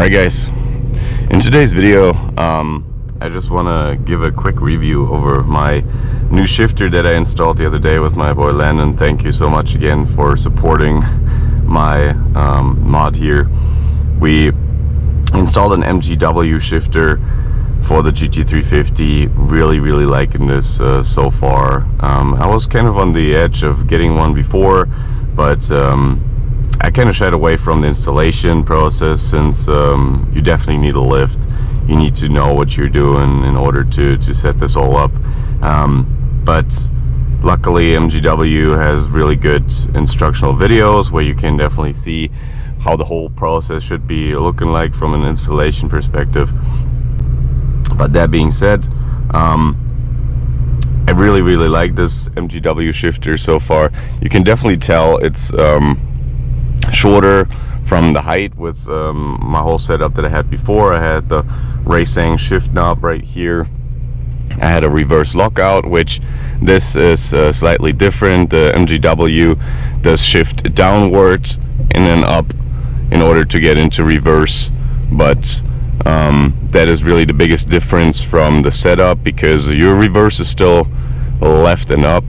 Alright guys, in today's video I just want to give a quick review over my new shifter that I installed the other day with my boy Landon. Thank you so much again for supporting my mod here. We installed an MGW shifter for the GT350. Really liking this so far. I was kind of on the edge of getting one before, but I kind of shied away from the installation process since you definitely need a lift. You need to know what you're doing in order to set this all up. But luckily MGW has really good instructional videos where you can definitely see how the whole process should be looking like from an installation perspective. But that being said, I really like this MGW shifter so far. You can definitely tell it's shorter from the height with my whole setup that I had before. I had the racing shift knob right here. I had a reverse lockout, which this is slightly different. The MGW does shift downwards and then up in order to get into reverse, but that is really the biggest difference from the setup, because your reverse is still left and up,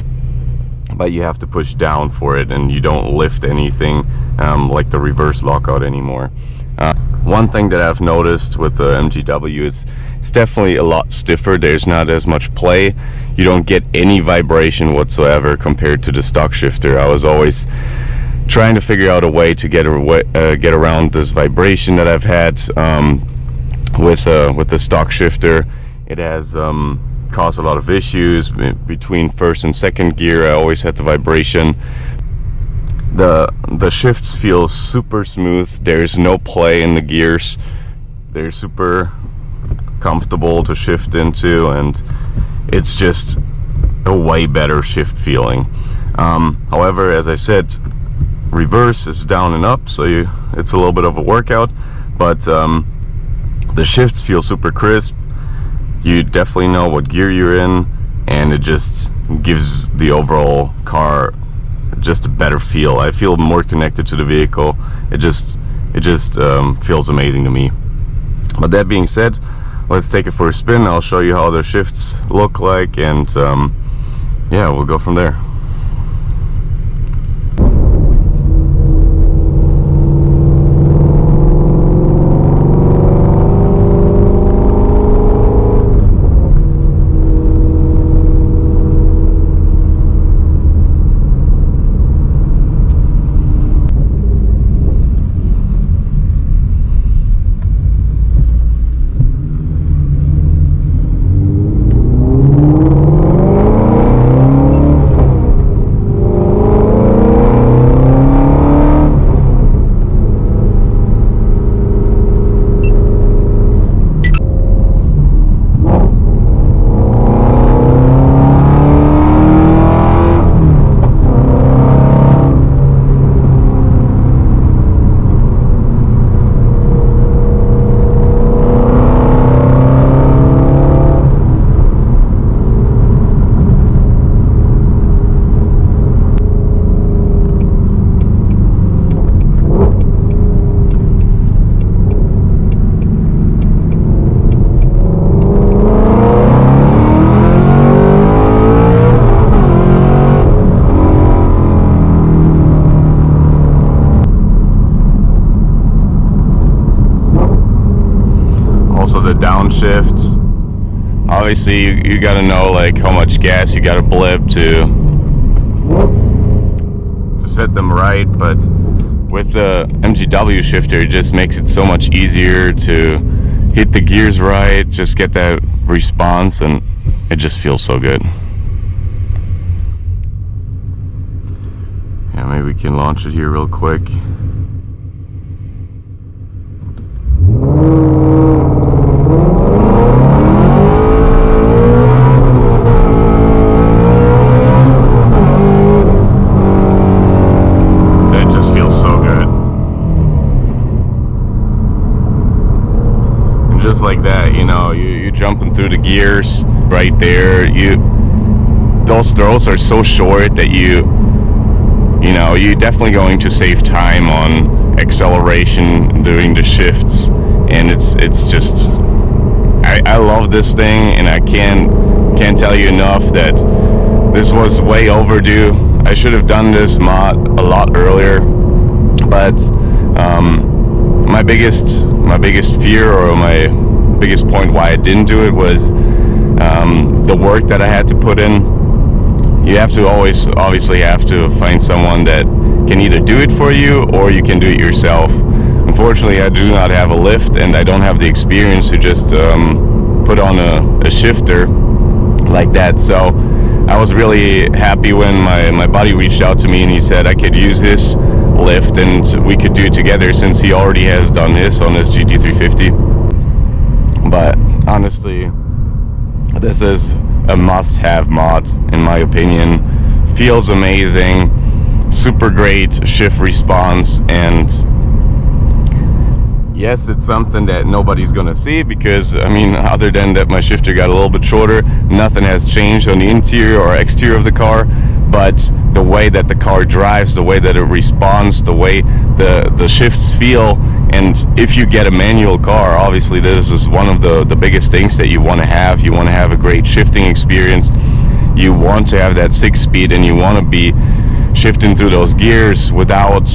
but you have to push down for it and you don't lift anything like the reverse lockout anymore. One thing that I've noticed with the MGW is it's definitely a lot stiffer. There's not as much play. You don't get any vibration whatsoever compared to the stock shifter. I was always trying to figure out a way to get around this vibration that I've had with the stock shifter. It has caused a lot of issues between first and second gear. I always had the vibration. The shifts feel super smooth. There's no play in the gears. They're super comfortable to shift into, and it's just a way better shift feeling. However, as I said, reverse is down and up, so it's a little bit of a workout, but the shifts feel super crisp. You definitely know what gear you're in, and it just gives the overall car just a better feel. I feel more connected to the vehicle. It just feels amazing to me. But that being said, let's take it for a spin. I'll show you how the shifts look like, and yeah, we'll go from there. Also the downshift, obviously you got to know like how much gas you got to blip to set them right, but with the MGW shifter it just makes it so much easier to hit the gears right, just get that response, and it just feels so good. Yeah, maybe we can launch it here real quick. Just like that, you know, you're jumping through the gears right there. Those throws are so short that you know, you're definitely going to save time on acceleration during the shifts, and it's just, I love this thing, and I can't tell you enough that this was way overdue. I should have done this mod a lot earlier, but my biggest fear, or my biggest point why I didn't do it, was the work that I had to put in. You have to obviously have to find someone that can either do it for you, or you can do it yourself. Unfortunately, I do not have a lift, and I don't have the experience to just put on a shifter like that. So I was really happy when my buddy reached out to me and he said I could use his lift and we could do it together, since he already has done this on his GT350. But honestly, this is a must-have mod in my opinion. Feels amazing, super great shift response, and yes, it's something that nobody's gonna see, because I mean, other than that my shifter got a little bit shorter, nothing has changed on the interior or exterior of the car. But the way that the car drives, the way that it responds, the way the shifts feel, and if you get a manual car, obviously this is one of the biggest things that you want to have. You want to have a great shifting experience. You want to have that 6-speed, and you want to be shifting through those gears without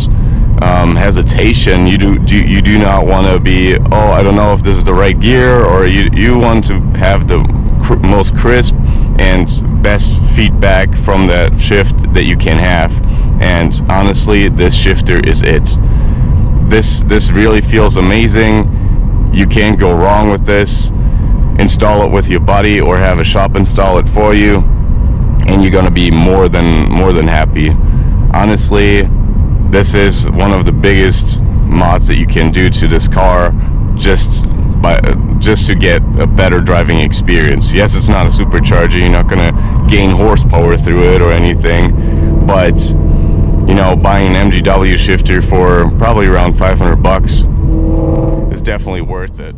hesitation. You do not want to be, oh, I don't know if this is the right gear, or you want to have the most crisp and best feedback from that shift that you can have. And honestly, this shifter is it. This really feels amazing. You can't go wrong with this. Install it with your buddy, or have a shop install it for you, and you're gonna be more than happy. Honestly, this is one of the biggest mods that you can do to this car, just to get a better driving experience. Yes, it's not a supercharger, you're not gonna gain horsepower through it or anything, but you know, buying an MGW shifter for probably around $500 is definitely worth it.